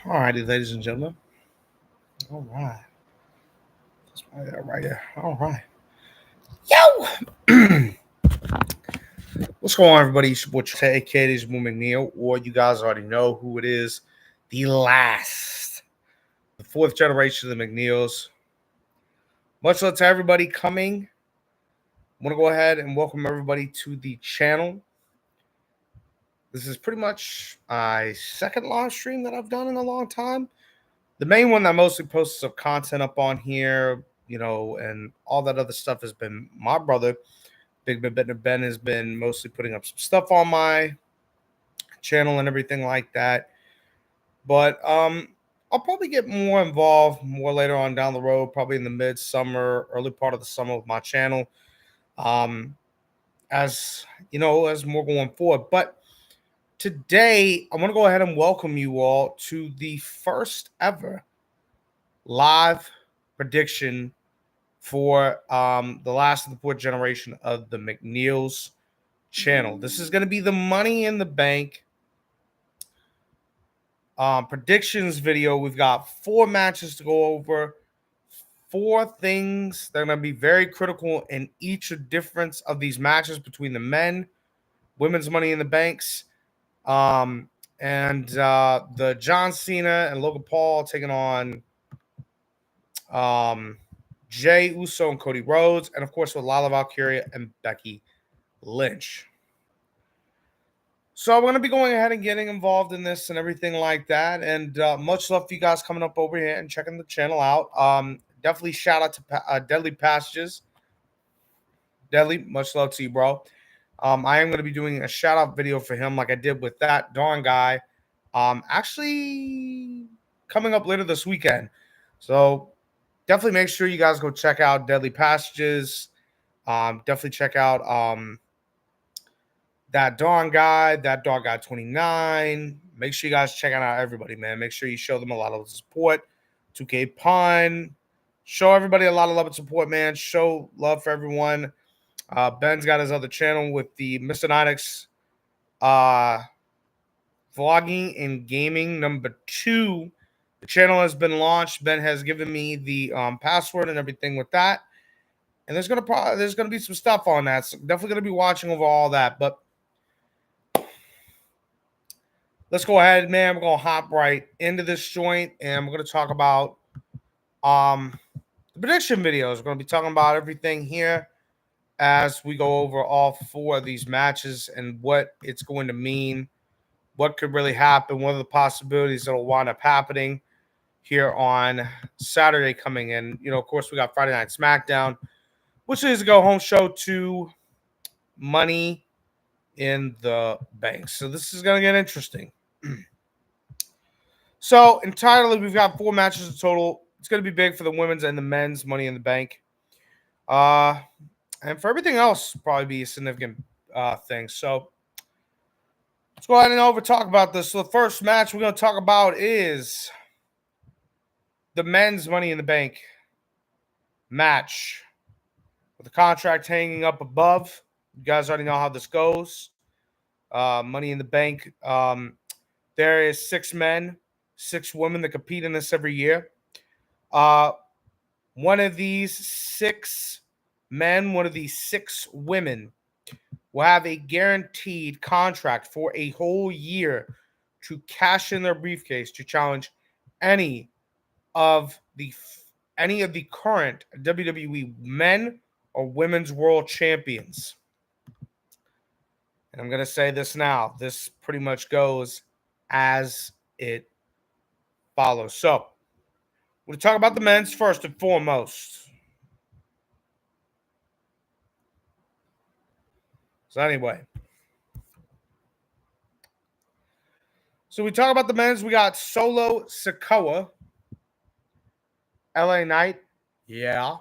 All righty, ladies and gentlemen. All right. That's right there. All right. Yo! What's going on, everybody? It's your boy, aka this is McNeil, or you guys already know who it is. The fourth generation of the McNeils. Much love to everybody coming. I want to go ahead and welcome everybody to the channel. This is pretty much my second live stream that I've done in a long time. The main one that mostly posts some content up on here, and all that other stuff has been my brother, Big Ben has been mostly putting up some stuff on my channel and everything like that. But I'll probably get more involved more later on down the road, probably in the midsummer, early part of the summer with my channel. As more going forward. But today, I want to go ahead and welcome you all to the first ever live prediction for the last of the fourth generation of the McNeils channel. This is going to be the Money in the Bank predictions video. We've got 4 matches to go over, 4 things that are going to be very critical in each difference of these matches between the men, women's Money in the Banks, and the John Cena and Logan Paul taking on Jey Uso and Cody Rhodes, and of course with Lala Valkyria and Becky Lynch. So I'm going to be going ahead and getting involved in this and everything like that. And much love for you guys coming up over here and checking the channel out. Definitely shout out to Deadly Passages. Deadly, much love to you, bro. I am going to be doing a shout out video for him like I did with that Dawn guy. Actually coming up later this weekend. So definitely make sure you guys go check out Deadly Passages. Definitely check out that Dawn guy 29. Make sure you guys check out everybody, man. Make sure you show them a lot of support. 2K Pun. Show everybody a lot of love and support, man. Show love for everyone. Ben's got his other channel with the Mr. Nonix vlogging and gaming #2. The channel has been launched. Ben has given me the password and everything with that. And there's gonna be some stuff on that. So definitely gonna be watching over all that. But let's go ahead, man. We're gonna hop right into this joint, and we're gonna talk about the prediction videos. We're gonna be talking about everything here as we go over all 4 of these matches and what it's going to mean, what could really happen, what are the possibilities that will wind up happening here on Saturday coming in. Of course, we got Friday Night SmackDown, which is a go-home show to Money in the Bank. So this is going to get interesting. So entirely, we've got 4 matches in total. It's going to be big for the women's and the men's Money in the Bank. And for everything else, probably be a significant thing. So let's go ahead and talk about this. So the first match we're going to talk about is the men's Money in the Bank match with the contract hanging up above. You guys already know how this goes. Money in the Bank. There is 6 men, 6 women that compete in this every year. One of these 6 men, one of these 6 women will have a guaranteed contract for a whole year to cash in their briefcase to challenge any of the current WWE men or women's world champions. And I'm going to say this now. This pretty much goes as it follows. So, we're going to talk about the men's first and foremost. So anyway. So we talk about the men's. We got Solo Sikoa. LA Knight. Yeah.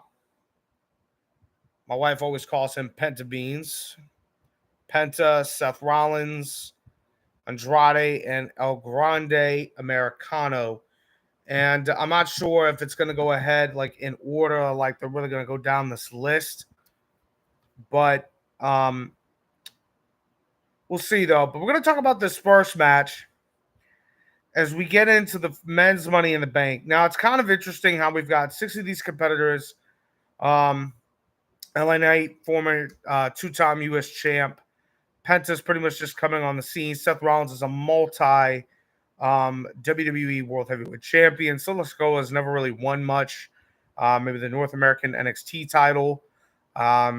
My wife always calls him Penta Beans. Penta, Seth Rollins, Andrade, and El Grande Americano. And I'm not sure if it's going to go ahead like in order, like they're really going to go down this list. But we'll see, though. But we're going to talk about this first match. as we get into the men's Money in the Bank. Now, it's kind of interesting how we've got 6 of these competitors. LA Knight, former two-time U.S. champ. Penta's pretty much just coming on the scene. Seth Rollins is a multi WWE World Heavyweight Champion. Sikoa has never really won much. Maybe the North American NXT title. I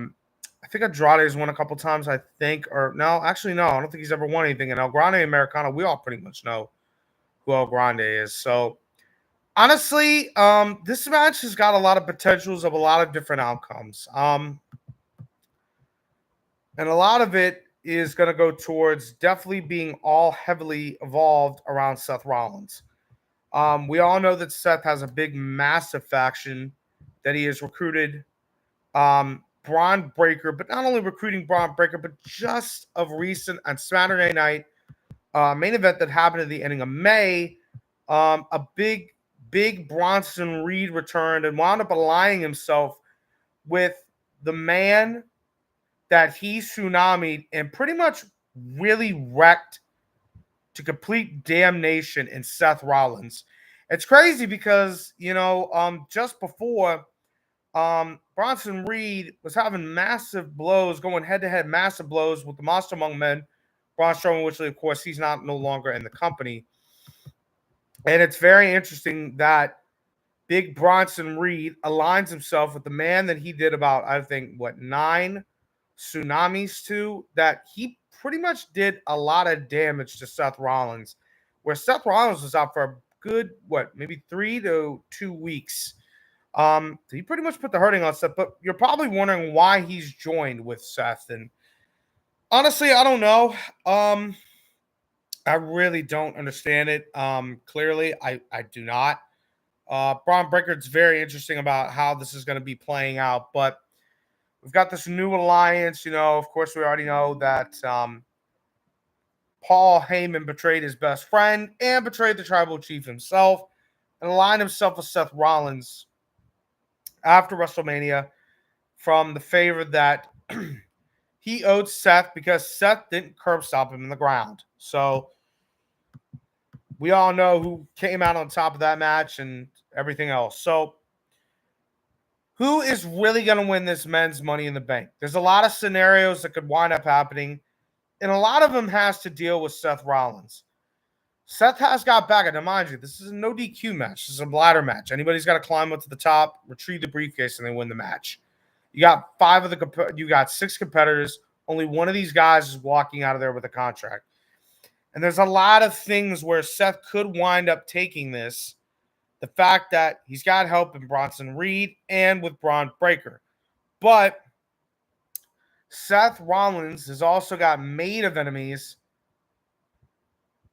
think Andrade has won a couple times, I think. Or no, actually, no. I don't think he's ever won anything. And El Grande Americano, we all pretty much know who El Grande is. So, honestly, this match has got a lot of potentials of a lot of different outcomes. And a lot of it is going to go towards definitely being all heavily evolved around Seth Rollins. We all know that Seth has a big, massive faction that he has recruited Braun Breaker, but not only recruiting Braun Breaker, but just of recent on Saturday night, main event that happened at the ending of May, a big Bronson Reed returned and wound up aligning himself with the man that he tsunamied and pretty much really wrecked to complete damnation in Seth Rollins. It's crazy because, just before Bronson Reed was having massive blows, going head-to-head massive blows with the Monster Among Men, Braun Strowman, which, of course, he's no longer in the company. And it's very interesting that big Bronson Reed aligns himself with the man that he did about, I think, 9 tsunamis to, that he pretty much did a lot of damage to Seth Rollins, where Seth Rollins was out for a good, maybe 3 to 2 weeks. He pretty much put the hurting on Seth, but you're probably wondering why he's joined with Seth. And honestly, I don't know. I really don't understand it. Clearly, I do not. Braun Breaker's very interesting about how this is going to be playing out, but we've got this new alliance. Of course, we already know that Paul Heyman betrayed his best friend and betrayed the tribal chief himself and aligned himself with Seth Rollins after WrestleMania from the favor that he owed Seth because Seth didn't curb stomp him in the ground. So we all know who came out on top of that match and everything else. So who is really going to win this men's Money in the Bank? There's a lot of scenarios that could wind up happening, and a lot of them has to deal with Seth Rollins. Seth has got back, and mind you, this is a no DQ match. This is a ladder match. Anybody's got to climb up to the top, retrieve the briefcase, and they win the match. You got 6 competitors. Only one of these guys is walking out of there with a contract. And there's a lot of things where Seth could wind up taking this. The fact that he's got help in Bronson Reed and with Braun Breaker. But Seth Rollins has also got made of enemies,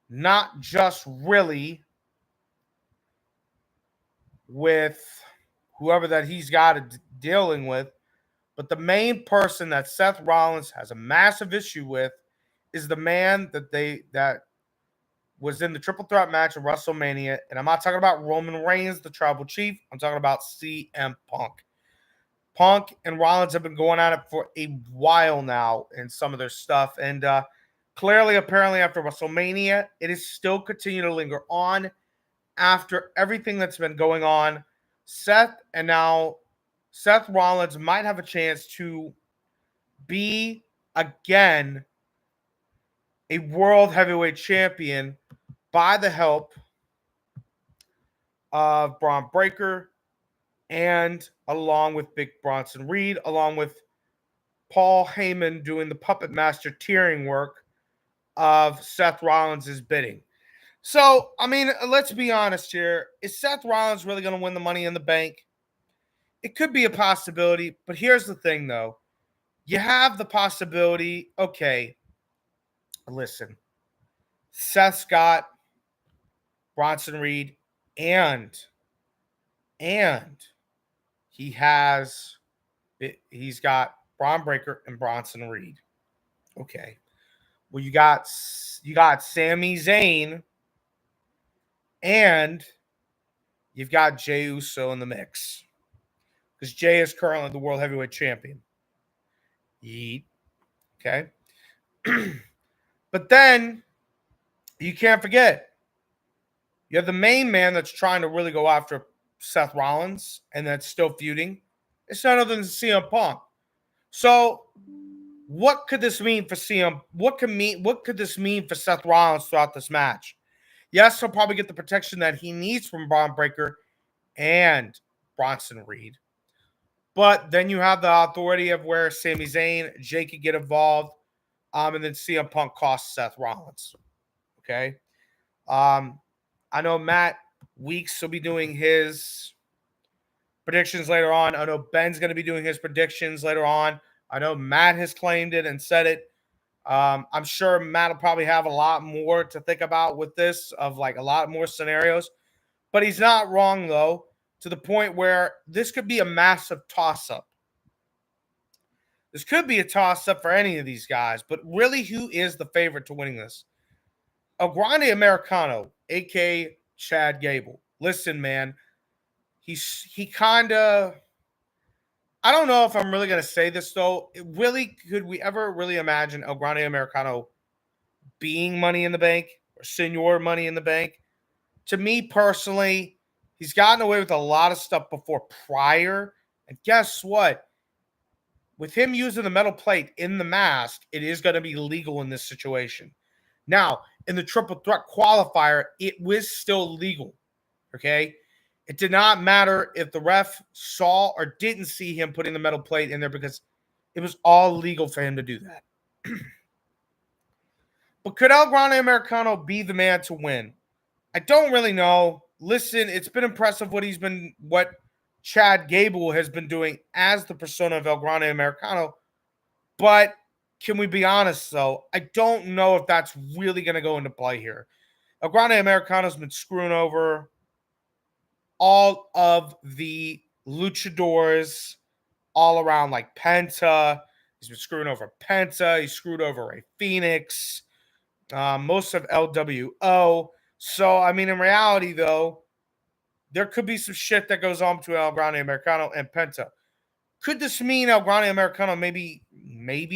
not just really with whoever that he's got dealing with, but the main person that Seth Rollins has a massive issue with is the man that was in the triple threat match of WrestleMania. And I'm not talking about Roman Reigns, the tribal chief. I'm talking about CM Punk. Punk and Rollins have been going at it for a while now in some of their stuff. And clearly, apparently, after WrestleMania, it is still continuing to linger on after everything that's been going on. Seth Rollins might have a chance to be, again, a world heavyweight champion by the help of Braun Breaker and along with Big Bronson Reed, along with Paul Heyman doing the puppet master tearing work of Seth Rollins' bidding. So, I mean, let's be honest here. Is Seth Rollins really going to win the Money in the Bank? It could be a possibility, but here's the thing, though. You have the possibility, okay, listen, Seth's got Bronson Reed and he's got Braun Breaker and Bronson Reed. Okay. Well, you got Sami Zayn and you've got Jey Uso in the mix. Because Jey is currently the World Heavyweight Champion. Yeet. Okay. But then you can't forget You have the main man that's trying to really go after Seth Rollins and that's still feuding. It's none other than CM Punk. So what could this mean for CM? What could this mean for Seth Rollins throughout this match? Yes, he'll probably get the protection that he needs from Braun Breaker and Bronson Reed. But then you have the authority of where Sami Zayn, Jay could get involved, and then CM Punk costs Seth Rollins. Okay. I know Matt Weeks will be doing his predictions later on. I know Ben's going to be doing his predictions later on. I know Matt has claimed it and said it. I'm sure Matt will probably have a lot more to think about with this, of like a lot more scenarios. But he's not wrong, though, to the point where this could be a massive toss-up. This could be a toss-up for any of these guys. But really, who is the favorite to winning this? El Grande Americano, a.k.a. Chad Gable. Listen, man, he kind of, I don't know if I'm really going to say this, though. Could we ever really imagine El Grande Americano being Money in the Bank or Senior Money in the Bank? To me personally, he's gotten away with a lot of stuff before prior. And guess what? With him using the metal plate in the mask, it is going to be legal in this situation. Now, in the triple threat qualifier, it was still legal, okay? It did not matter if the ref saw or didn't see him putting the metal plate in there because it was all legal for him to do that. But could El Grande Americano be the man to win? I don't really know. Listen, it's been impressive what Chad Gable has been doing as the persona of El Grande Americano, but can we be honest, though? I don't know if that's really going to go into play here. El Grande Americano's been screwing over all of the luchadors all around, like Penta. He's been screwing over Penta. He screwed over Ray Phoenix, most of LWO. So, I mean, in reality, though, there could be some shit that goes on between El Grande Americano and Penta. Could this mean El Grande Americano maybe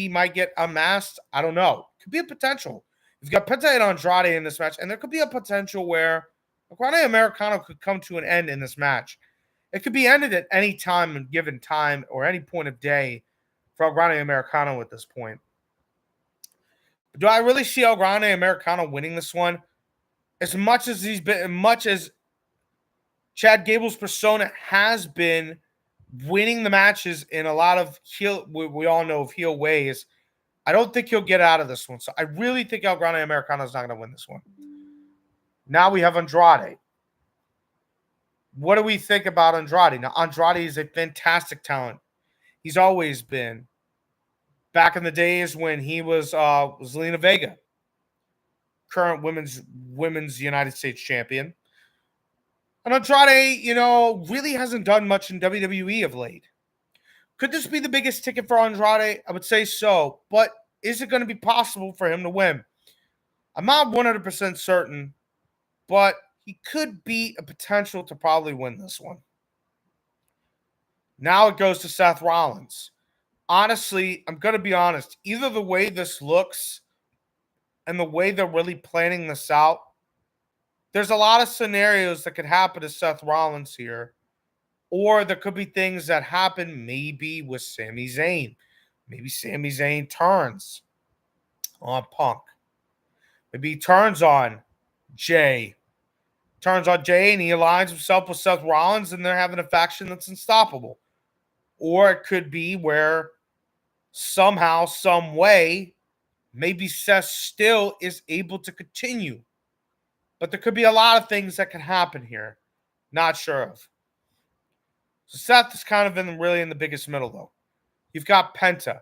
might get unmasked? I don't know. Could be a potential. You've got Penta and Andrade in this match, and there could be a potential where El Grande Americano could come to an end in this match. It could be ended at any time and given time or any point of day for El Grande Americano at this point. Do I really see El Grande Americano winning this one? As much as Chad Gable's persona has been winning the matches in a lot of heel, we all know of heel ways, I don't think he'll get out of this one. So I really think El Grande Americano is not going to win this one. Now we have Andrade. What do we think about Andrade? Now, Andrade is a fantastic talent. He's always been. Back in the days when he was Zelina Vega, current women's United States champion. And Andrade, really hasn't done much in WWE of late. Could this be the biggest ticket for Andrade? I would say so. But is it going to be possible for him to win? I'm not 100% certain, but he could be a potential to probably win this one. Now it goes to Seth Rollins. Honestly, I'm going to be honest. Either the way this looks and the way they're really planning this out, there's a lot of scenarios that could happen to Seth Rollins here. Or there could be things that happen maybe with Sami Zayn. Maybe Sami Zayn turns on Punk. Maybe he turns on Jay. Turns on Jay and he aligns himself with Seth Rollins and they're having a faction that's unstoppable. Or it could be where somehow, some way, maybe Seth still is able to continue. But there could be a lot of things that can happen here. Not sure of. So Seth is kind of really in the biggest middle, though. You've got Penta.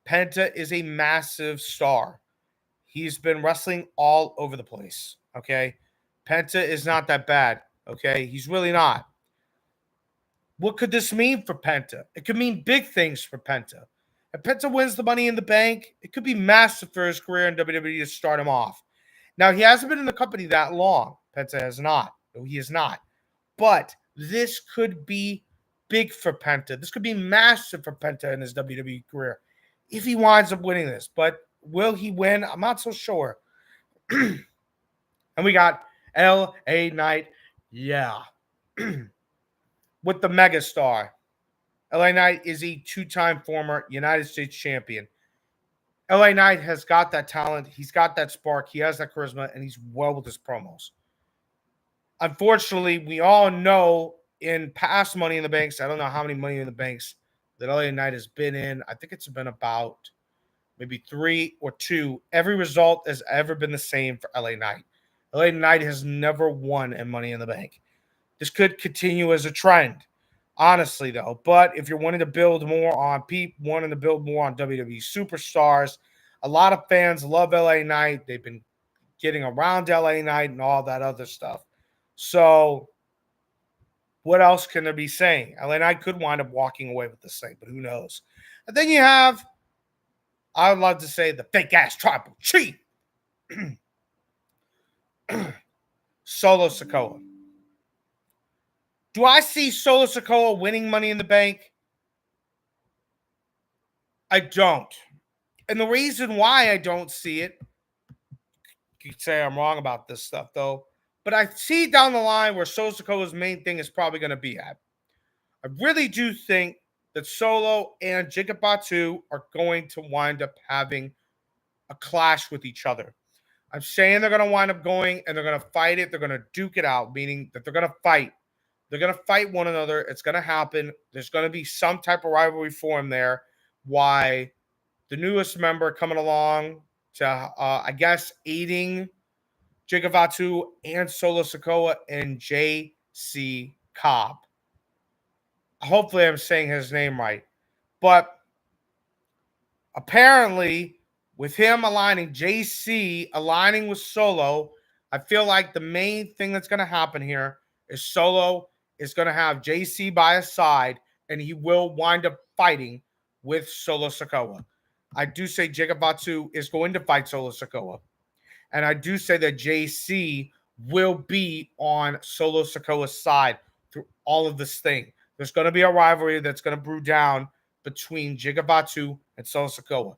Penta is a massive star. He's been wrestling all over the place, okay? Penta is not that bad, okay? He's really not. What could this mean for Penta? It could mean big things for Penta. If Penta wins the Money in the Bank, it could be massive for his career in WWE to start him off. Now, he hasn't been in the company that long. Penta has not. No, he is not. But this could be big for Penta. This could be massive for Penta in his WWE career if he winds up winning this. But will he win? I'm not so sure. And we got LA Knight, yeah. With the megastar. LA Knight is a two-time former United States champion. LA Knight has got that talent. He's got that spark. He has that charisma, and he's well with his promos. Unfortunately, we all know in past Money in the Banks, I don't know how many Money in the Banks that LA Knight has been in. I think it's been about maybe 3 or 2. Every result has ever been the same for LA Knight. LA Knight has never won in Money in the Bank. This could continue as a trend, honestly, though. But if you're wanting to build more on wanting to build more on WWE superstars, a lot of fans love LA Knight. They've been getting around LA Knight and all that other stuff. So what else can there be saying? LA Knight could wind up walking away with this thing, but who knows? And then you have, I would love to say, the fake-ass tribal chief, Solo Sikoa. Do I see Solo Sikoa winning Money in the Bank? I don't. And the reason why I don't see it, you could say I'm wrong about this stuff, though, but I see down the line where Solo Sikoa's main thing is probably going to be at. I really do think that Solo and Jacob Batu are going to wind up having a clash with each other. I'm saying they're going to wind up going and they're going to fight it. They're going to duke it out, meaning that they're going to fight. They're going to fight one another. It's going to happen. There's going to be some type of rivalry form there. Why the newest member coming along to, I guess, aiding Jacob Batu and Solo Sikoa and J.C. Cobb. Hopefully I'm saying his name right. But apparently, with him aligning, JC aligning with Solo, I feel like the main thing that's going to happen here is Solo is going to have JC by his side, and he will wind up fighting with Solo Sikoa. I do say Jacob Batu is going to fight Solo Sikoa. And I do say that JC will be on Solo Sikoa's side through all of this thing. There's going to be a rivalry that's going to brew down between Jacob Batu and Solo Sikoa.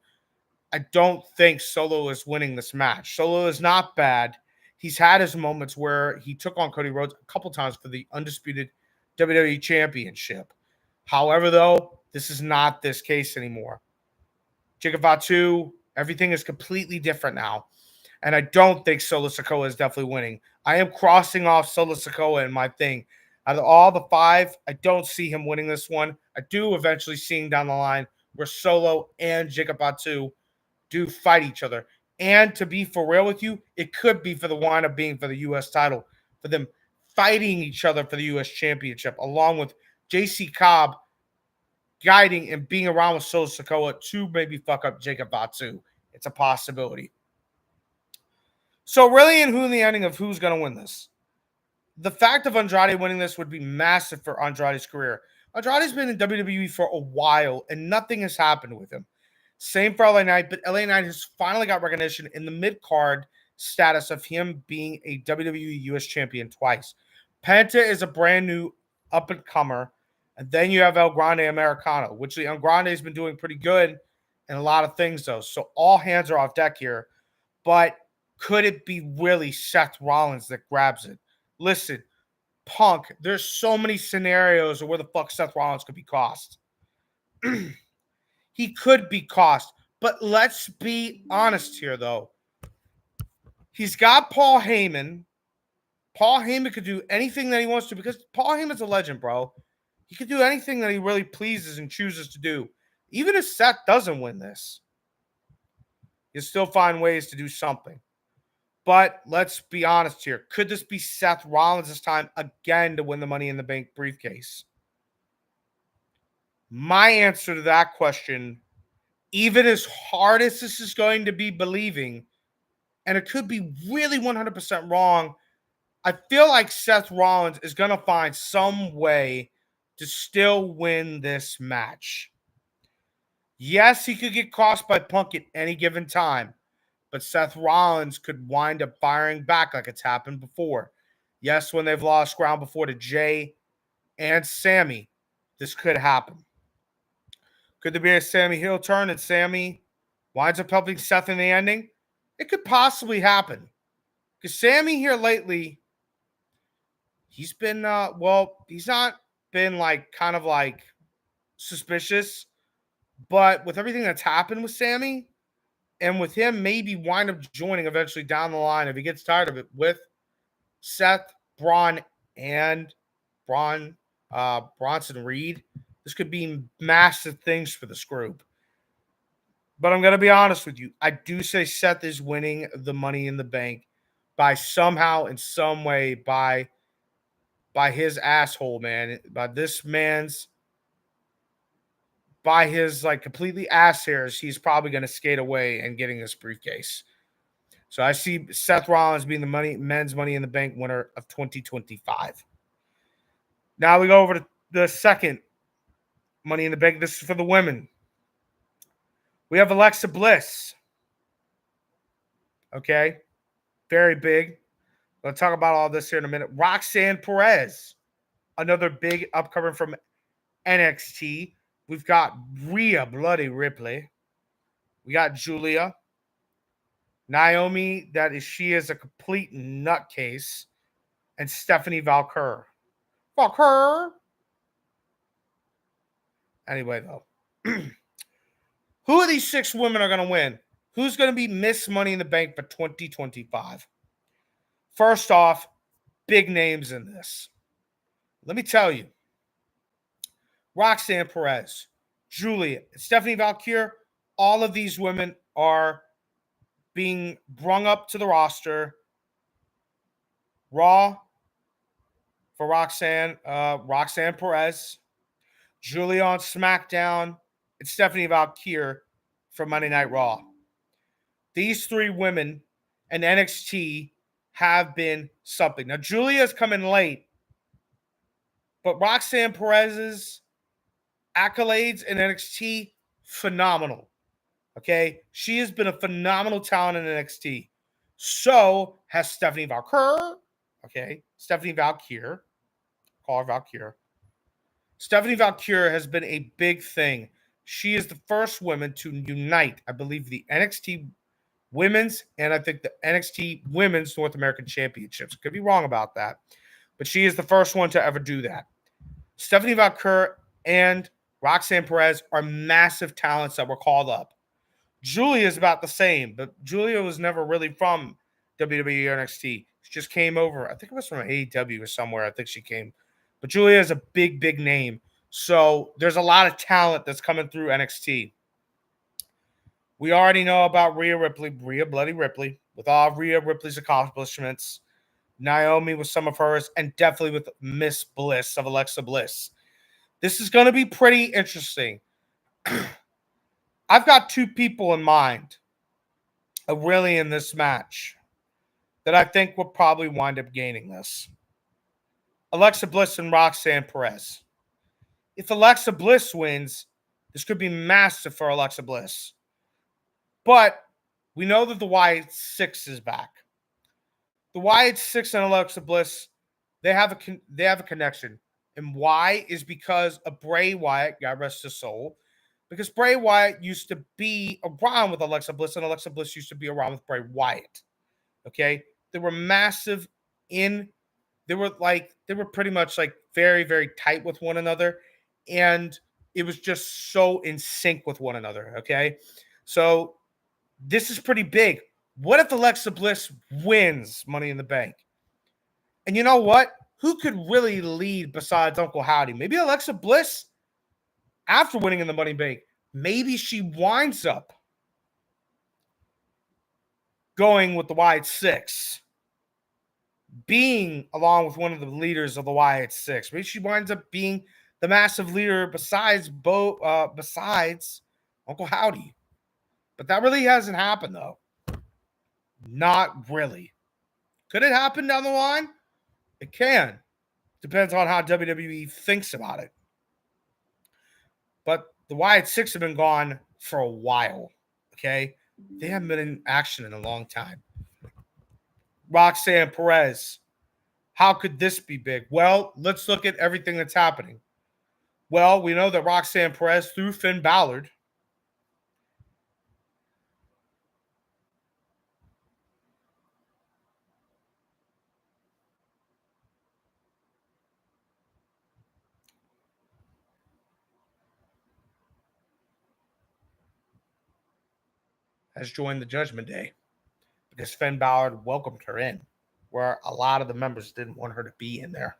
I don't think Solo is winning this match. Solo is not bad. He's had his moments where he took on Cody Rhodes a couple times for the undisputed WWE Championship. However, though, this is not this case anymore. Jacob Batu, everything is completely different now. And I don't think Solo Sikoa is definitely winning. I am crossing off Solo Sikoa in my thing. Out of all the 5, I don't see him winning this one. I do eventually seeing down the line where Solo and Jacob Batu do fight each other. And to be for real with you, it could be for the wind up being for the U.S. title, for them fighting each other for the U.S. Championship, along with J.C. Cobb guiding and being around with Solo Sikoa to maybe fuck up Jacob Batu. It's a possibility. So really in the ending of who's going to win this. The fact of Andrade winning this would be massive for Andrade's career. Andrade's been in WWE for a while, and nothing has happened with him. Same for LA Knight, but LA Knight has finally got recognition in the mid-card status of him being a WWE US champion twice. Penta is a brand new up-and-comer, and then you have El Grande Americano, which the El Grande has been doing pretty good in a lot of things, though. So all hands are off deck here. But could it be really Seth Rollins that grabs it? Listen, Punk, there's so many scenarios of where the fuck Seth Rollins could be cost. He could be cost. But let's be honest here, though. He's got Paul Heyman. Paul Heyman could do anything that he wants to because Paul Heyman's a legend, bro. He could do anything that he really pleases and chooses to do. Even if Seth doesn't win this, he'll still find ways to do something. But let's be honest here. Could this be Seth Rollins' time again to win the Money in the Bank briefcase? My answer to that question, even as hard as this is going to be believing, and it could be really 100% wrong, I feel like Seth Rollins is going to find some way to still win this match. Yes, he could get cost by Punk at any given time. But Seth Rollins could wind up firing back like it's happened before. Yes, when they've lost ground before to Jay and Sammy, this could happen. Could there be a Sammy heel turn and Sammy winds up helping Seth in the ending? It could possibly happen. Because Sammy here lately he's been he's not been like kind of like suspicious, but with everything that's happened with Sammy and with him maybe wind up joining eventually down the line if he gets tired of it with Seth, Braun, and Bronson Reed, this could be massive things for this group. But I'm going to be honest with you. I do say Seth is winning the Money in the Bank by somehow, in some way, by his asshole, man. By his like completely ass hairs, he's probably going to skate away and getting this briefcase. So I see Seth Rollins being the men's Money in the Bank winner of 2025. Now we go over to the second Money in the Bank. This is for the women. We have Alexa Bliss. Okay. Very big. We'll talk about all this here in a minute. Roxanne Perez. Another big upcoming from NXT. We've got Rhea Bloody Ripley. We got Julia. Naomi, she is a complete nutcase. And Stephanie Valkyr. Valkyr. Anyway, though. Who of these 6 women are going to win? Who's going to be Miss Money in the Bank for 2025? First off, big names in this. Let me tell you. Roxanne Perez, Julia, Stephanie Valkyr, all of these women are being brung up to the roster. Raw for Roxanne Perez, Julia on SmackDown, and Stephanie Valkyr for Monday Night Raw. These 3 women in NXT have been something. Now, Julia's coming late, but Roxanne Perez's accolades in NXT, phenomenal. Okay? She has been a phenomenal talent in NXT. So has Stephanie Valkyr. Okay? Stephanie Valkyr. Call her Valkyr. Stephanie Valkyr has been a big thing. She is the first woman to unite, I believe, the NXT Women's and I think the NXT Women's North American Championships. Could be wrong about that. But she is the first one to ever do that. Stephanie Valkyr and Roxanne Perez are massive talents that were called up. Julia is about the same, but Julia was never really from WWE or NXT. She just came over. I think it was from AEW or somewhere. I think she came. But Julia is a big, big name. So there's a lot of talent that's coming through NXT. We already know about Rhea Bloody Ripley, with all of Rhea Ripley's accomplishments. Naomi with some of hers, and definitely with Miss Bliss of Alexa Bliss. This is going to be pretty interesting. I've got 2 people in mind, really, in this match that I think will probably wind up gaining this. Alexa Bliss and Roxanne Perez. If Alexa Bliss wins, this could be massive for Alexa Bliss. But we know that the Wyatt 6 is back. The Wyatt 6 and Alexa Bliss, they have a connection. And why is because of Bray Wyatt, God rest his soul. Because Bray Wyatt used to be around with Alexa Bliss, and Alexa Bliss used to be around with Bray Wyatt. Okay? They were massive they were pretty much like very, very tight with one another. And it was just so in sync with one another. Okay? So this is pretty big. What if Alexa Bliss wins Money in the Bank? And you know what? Who could really lead besides Uncle Howdy? Maybe Alexa Bliss, after winning in the Money Bank, maybe she winds up going with the Wyatt 6, being along with one of the leaders of the Wyatt 6. Maybe she winds up being the massive leader besides Uncle Howdy. But that really hasn't happened, though. Not really. Could it happen down the line? It can. Depends on how WWE thinks about it. But the Wyatt 6 have been gone for a while. Okay? They haven't been in action in a long time. Roxanne Perez. How could this be big? Well, let's look at everything that's happening. Well, we know that Roxanne Perez through Finn Balor has joined the Judgment Day because Finn Balor welcomed her in, where a lot of the members didn't want her to be in there.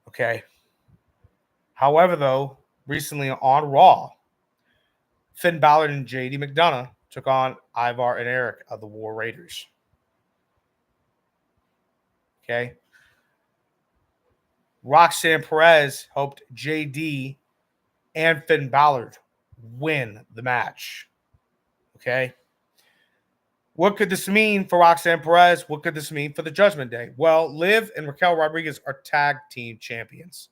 Okay. However, though, recently on Raw, Finn Balor and JD McDonough took on Ivar and Eric of the War Raiders. Okay. Roxanne Perez helped JD and Finn Balor win the match. Okay. What could this mean for Roxanne Perez? What could this mean for the Judgment Day? Well, Liv and Raquel Rodriguez are tag team champions.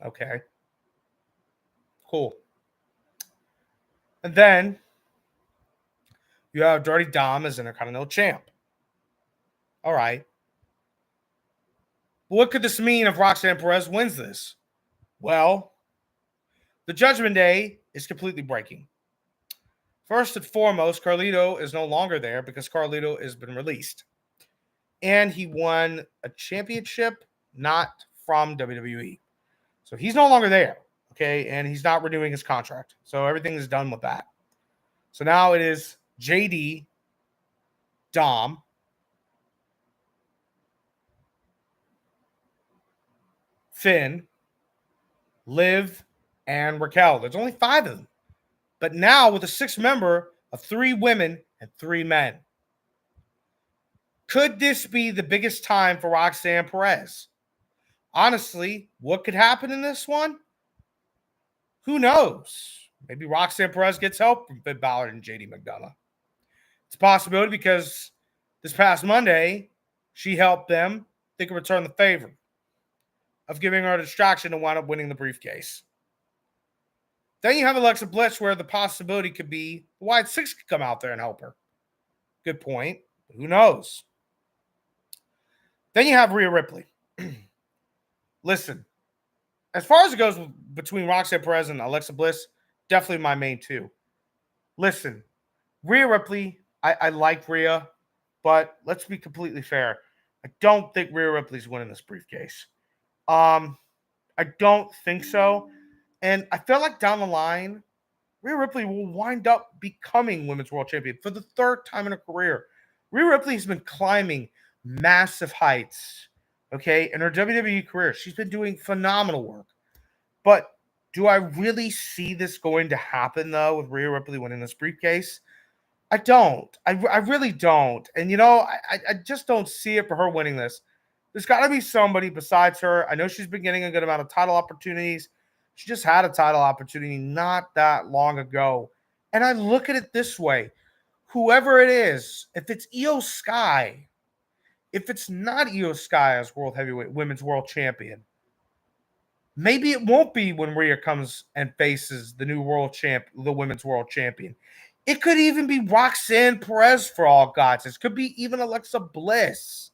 Okay. Cool. And then you have Dirty Dom as Intercontinental Champ. All right. What could this mean if Roxanne Perez wins this? Well, the Judgment Day is completely breaking. First and foremost, Carlito is no longer there because Carlito has been released. And he won a championship not from WWE. So he's no longer there, okay? And he's not renewing his contract. So everything is done with that. So now it is JD, Dom, Finn, Liv, and Raquel. There's only 5 of them. But now with a 6th member of 3 women and 3 men. Could this be the biggest time for Roxanne Perez? Honestly, what could happen in this one? Who knows? Maybe Roxanne Perez gets help from Finn Balor and JD McDonough. It's a possibility because this past Monday, she helped them. They could return the favor of giving her a distraction to wind up winning the briefcase. Then you have Alexa Bliss, where the possibility could be the Wyatt Six could come out there and help her. Good point. Who knows? Then you have Rhea Ripley. Listen, as far as it goes between Roxanne Perez and Alexa Bliss, definitely my main 2. Listen, Rhea Ripley, I like Rhea, but let's be completely fair. I don't think Rhea Ripley's winning this briefcase. I don't think so. And I feel like down the line, Rhea Ripley will wind up becoming Women's World Champion for the 3rd time in her career. Rhea Ripley has been climbing massive heights, okay, in her WWE career. She's been doing phenomenal work. But do I really see this going to happen, though, with Rhea Ripley winning this briefcase? I don't. I really don't. And, I just don't see it for her winning this. There's got to be somebody besides her. I know she's been getting a good amount of title opportunities. She just had a title opportunity not that long ago. And I look at it this way. Whoever it is, if it's Io Sky, if it's not Io Sky as World Heavyweight Women's World Champion, maybe it won't be when Rhea comes and faces the new the Women's World Champion. It could even be Roxanne Perez for all God's sakes. It could be even Alexa Bliss.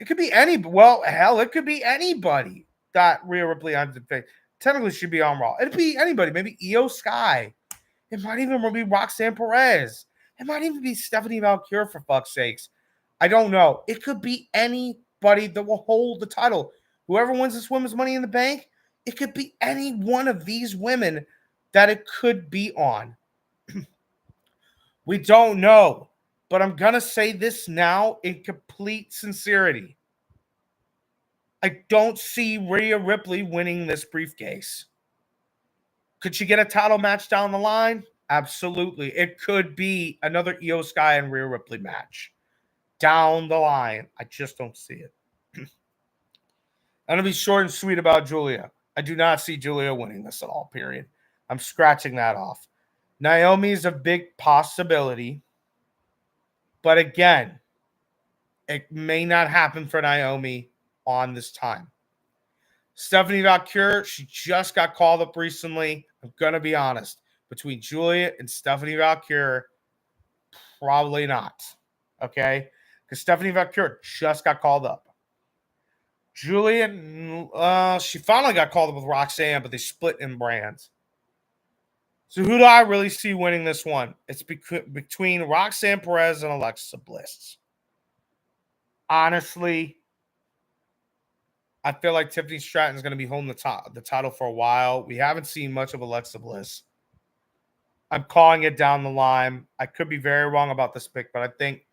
It could be it could be anybody that Rhea Ripley on the face. Technically, she'd be on Raw. It'd be anybody. Maybe Io Sky. It might even be Roxanne Perez. It might even be Stephanie Valkyrie, for fuck's sakes. I don't know. It could be anybody that will hold the title. Whoever wins this Women's Money in the Bank, it could be any one of these women that it could be on. We don't know. But I'm going to say this now in complete sincerity. I don't see Rhea Ripley winning this briefcase. Could she get a title match down the line? Absolutely. It could be another Io Sky and Rhea Ripley match down the line. I just don't see it. I'm going to be short and sweet about Julia. I do not see Julia winning this at all, period. I'm scratching that off. Naomi is a big possibility. But again, it may not happen for Naomi on this time. Stephanie Valkyrie, she just got called up recently. I'm going to be honest. Between Julia and Stephanie Valkyrie, probably not. Okay? Because Stephanie Valkyrie just got called up. Julia, she finally got called up with Roxanne, but they split in brands. So who do I really see winning this one? It's between Roxanne Perez and Alexa Bliss. Honestly, I feel like Tiffany Stratton's going to be holding the title for a while. We haven't seen much of Alexa Bliss. I'm calling it down the line. I could be very wrong about this pick, but I think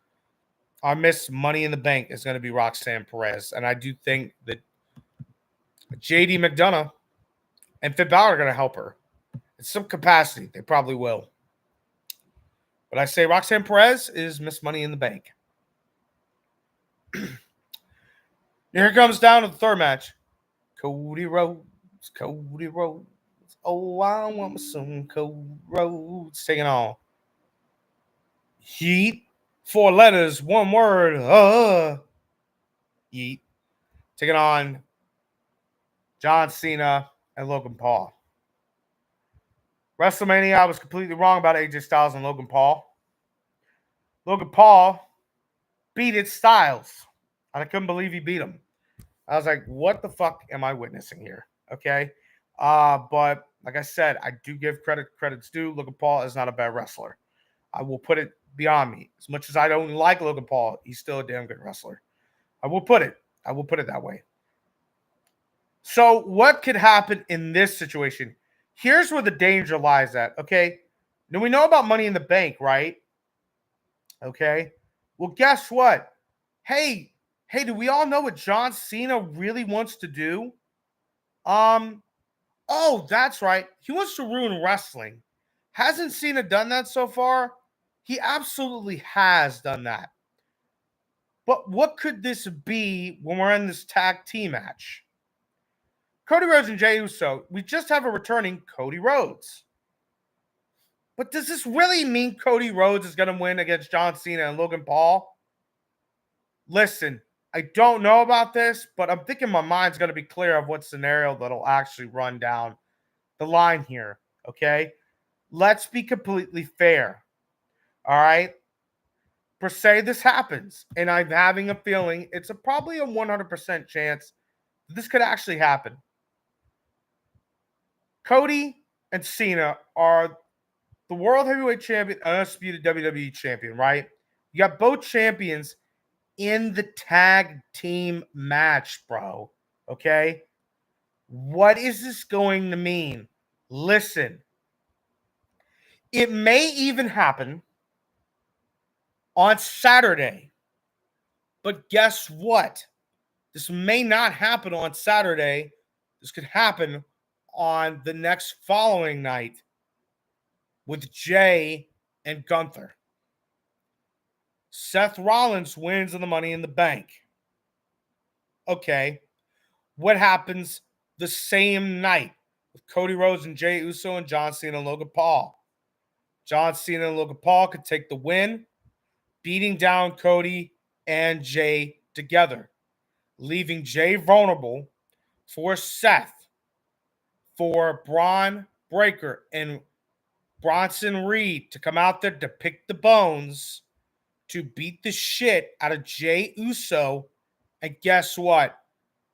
our Miss Money in the Bank is going to be Roxanne Perez. And I do think that JD McDonough and Finn Balor are going to help her. In some capacity, they probably will. But I say Roxanne Perez is Miss Money in the Bank. Here comes down to the third match. Cody Rhodes. Oh, I want some Cody Rhodes. Taking on Heat. 4 letters, 1 word. Heat. Taking on John Cena and Logan Paul. WrestleMania, I was completely wrong about AJ Styles and Logan Paul. Logan Paul beat Styles. And I couldn't believe he beat him. I was like, what the fuck am I witnessing here? Okay. But like I said, I do give credit's due. Logan Paul is not a bad wrestler. I will put it beyond me. As much as I don't like Logan Paul, he's still a damn good wrestler. I will put it that way. So what could happen in this situation? Here's where the danger lies at, okay? Now we know about Money in the Bank, right? Okay. Well, guess what? Hey, do we all know what John Cena really wants to do? Oh, that's right. He wants to ruin wrestling. Hasn't Cena done that so far? He absolutely has done that. But what could this be when we're in this tag team match? Cody Rhodes and Jey Uso. We just have a returning Cody Rhodes. But does this really mean Cody Rhodes is going to win against John Cena and Logan Paul? Listen, I don't know about this, but I'm thinking my mind's going to be clear of what scenario that'll actually run down the line here, okay? Let's be completely fair, all right? Per se, this happens, and I'm having a feeling it's probably a 100% chance that this could actually happen. Cody and Cena are the World Heavyweight Champion, undisputed WWE Champion, right? You got both champions in the tag team match, bro. Okay? What is this going to mean? Listen. It may even happen on Saturday. But guess what? This may not happen on Saturday. This could happen on the next following night with Jay and Gunther. Seth Rollins wins in the Money in the Bank. Okay. What happens the same night with Cody Rhodes and Jey Uso and John Cena and Logan Paul? John Cena and Logan Paul could take the win, beating down Cody and Jay together, leaving Jay vulnerable for Seth, for Braun Breaker and Bronson Reed to come out there to pick the bones, to beat the shit out of Jey Uso. And guess what?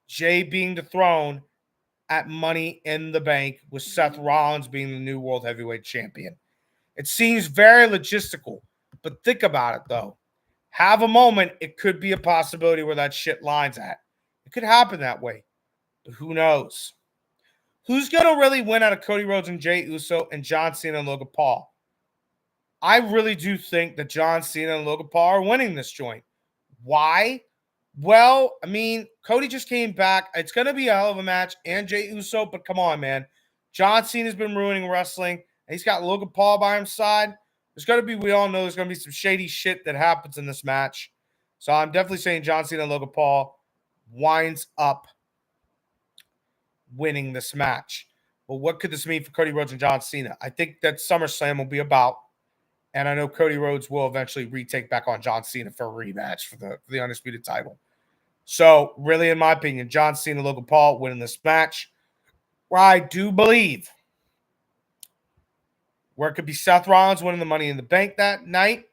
Jay being dethroned at Money in the Bank with Seth Rollins being the new World Heavyweight Champion. It seems very logistical, but think about it, though. Have a moment, it could be a possibility where that shit lines at. It could happen that way, but who knows? Who's going to really win out of Cody Rhodes and Jey Uso and John Cena and Logan Paul? I really do think that John Cena and Logan Paul are winning this joint. Why? Well, I mean, Cody just came back. It's going to be a hell of a match, and Jey Uso, but come on, man. John Cena's been ruining wrestling, and he's got Logan Paul by his side. There's going to be, we all know there's going to be some shady shit that happens in this match. So I'm definitely saying John Cena and Logan Paul winds up winning this match. But what could this mean for Cody Rhodes and John Cena? I think that SummerSlam will be about, and I know Cody Rhodes will eventually retake back on John Cena for a rematch for the Undisputed title. So, really, in my opinion, John Cena, Logan Paul winning this match, where I do believe where it could be Seth Rollins winning the Money in the Bank that night,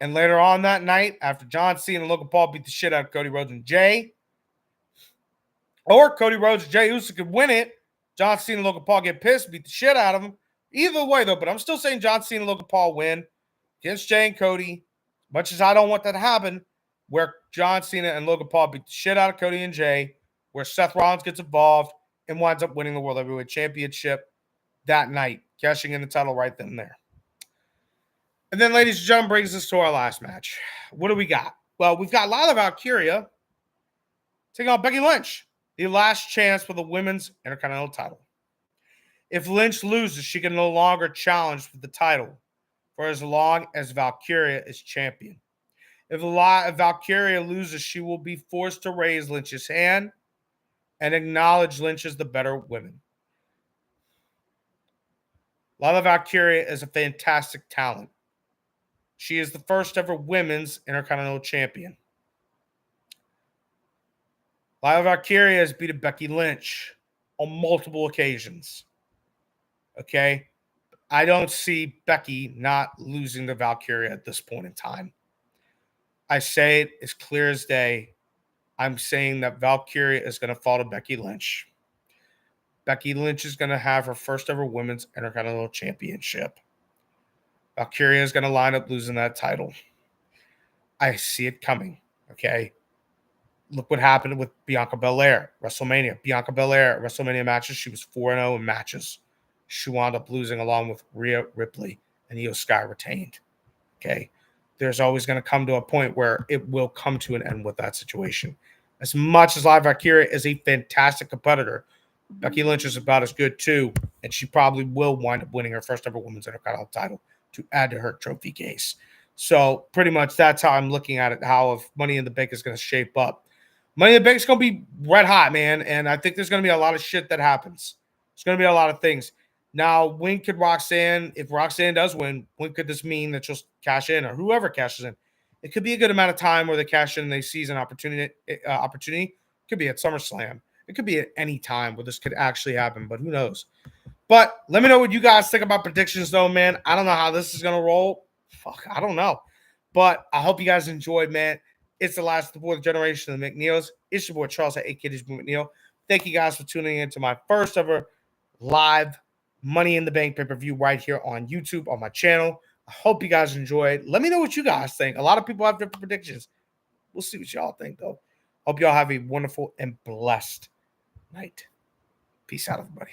and later on that night, after John Cena and Logan Paul beat the shit out of Cody Rhodes and Jay, or Cody Rhodes and Jey Uso could win it, John Cena and Logan Paul get pissed, beat the shit out of him. Either way, though, but I'm still saying John Cena and Logan Paul win against Jay and Cody, much as I don't want that to happen, where John Cena and Logan Paul beat the shit out of Cody and Jay, where Seth Rollins gets involved and winds up winning the World Heavyweight Championship that night, cashing in the title right then and there. And then, ladies and gentlemen, brings us to our last match. What do we got? Well, we've got Lila Valkyria taking on Becky Lynch, the last chance for the women's Intercontinental title. If Lynch loses, she can no longer challenge for the title for as long as Valkyria is champion. If Valkyria loses, she will be forced to raise Lynch's hand and acknowledge Lynch as the better woman. Lila Valkyria is a fantastic talent. She is the first ever women's Intercontinental champion. Lila Valkyria has beaten Becky Lynch on multiple occasions. Okay? I don't see Becky not losing to Valkyria at this point in time. I say it as clear as day. I'm saying that Valkyria is going to fall to Becky Lynch. Becky Lynch is going to have her first ever women's Intercontinental championship. Valkyria is going to line up losing that title. I see it coming, okay? Look what happened with Bianca Belair, WrestleMania. Bianca Belair, WrestleMania matches, she was 4-0 in matches. She wound up losing along with Rhea Ripley, and Io Sky retained, okay? There's always going to come to a point where it will come to an end with that situation. As much as Lila Valkyria is a fantastic competitor, Becky Lynch is about as good too, and she probably will wind up winning her first ever women's Intercontinental title to add to her trophy case. So pretty much that's how I'm looking at it, how if Money in the Bank is going to shape up. Money in the Bank is going to be red hot, man, and I think there's going to be a lot of shit that happens. There's going to be a lot of things. Now, when could Roxanne, if Roxanne does win, when could this mean that she'll cash in, or whoever cashes in? It could be a good amount of time where they cash in and they seize an opportunity. It could be at SummerSlam. It could be at any time where this could actually happen, but who knows? But let me know what you guys think about predictions, though, man. I don't know how this is going to roll. Fuck, I don't know. But I hope you guys enjoyed, man. It's the last of the fourth generation of the McNeils. It's your boy Charles at AKD's McNeil. Thank you guys for tuning in to my first ever live Money in the Bank pay-per-view right here on YouTube on my channel. I hope you guys enjoyed. Let me know what you guys think. A lot of people have different predictions. We'll see what y'all think, though. Hope y'all have a wonderful and blessed night. Peace out, everybody.